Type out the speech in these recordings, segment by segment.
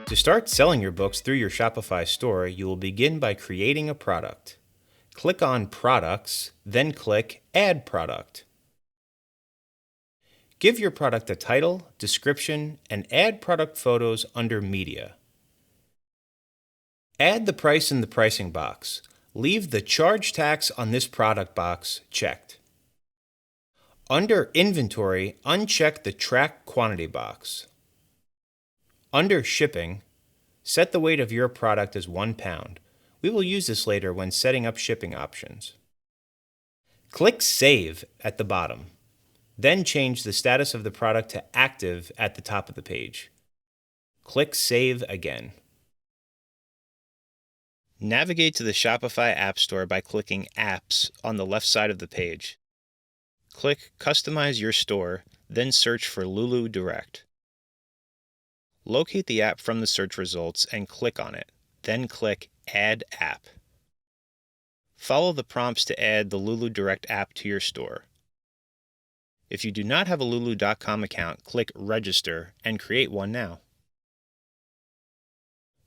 To start selling your books through your Shopify store, you will begin by creating a product. Click on Products, then click Add Product. Give your product a title, description, and add product photos under Media. Add the price in the pricing box. Leave the Charge Tax on this product box checked. Under Inventory, uncheck the Track Quantity box. Under Shipping, set the weight of your product as 1 pound. We will use this later when setting up shipping options. Click Save at the bottom. Then change the status of the product to Active at the top of the page. Click Save again. Navigate to the Shopify App Store by clicking Apps on the left side of the page. Click Customize Your Store, then search for Lulu Direct. Locate the app from the search results and click on it, then click Add App. Follow the prompts to add the Lulu Direct app to your store. If you do not have a Lulu.com account, click Register and create one now.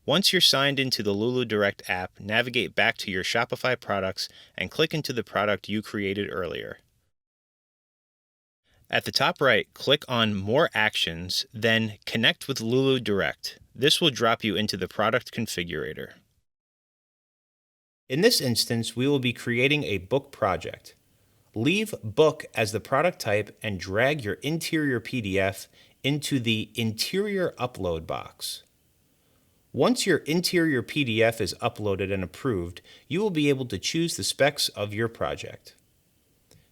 Once you're signed into the Lulu Direct app, navigate back to your Shopify products and click into the product you created earlier. At the top right, click on More Actions, then Connect with Lulu Direct. This will drop you into the product configurator. In this instance, we will be creating a book project. Leave Book as the product type and drag your interior PDF into the Interior Upload box. Once your interior PDF is uploaded and approved, you will be able to choose the specs of your project.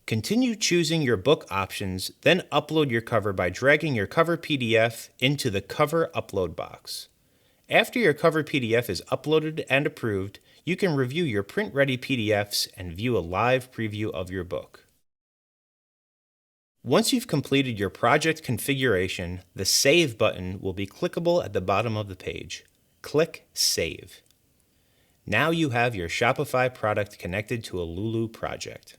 Continue choosing your book options, then upload your cover by dragging your cover PDF into the Cover Upload box. After your cover PDF is uploaded and approved, you can review your print-ready PDFs and view a live preview of your book. Once you've completed your project configuration, the Save button will be clickable at the bottom of the page. Click Save. Now you have your Shopify product connected to a Lulu project.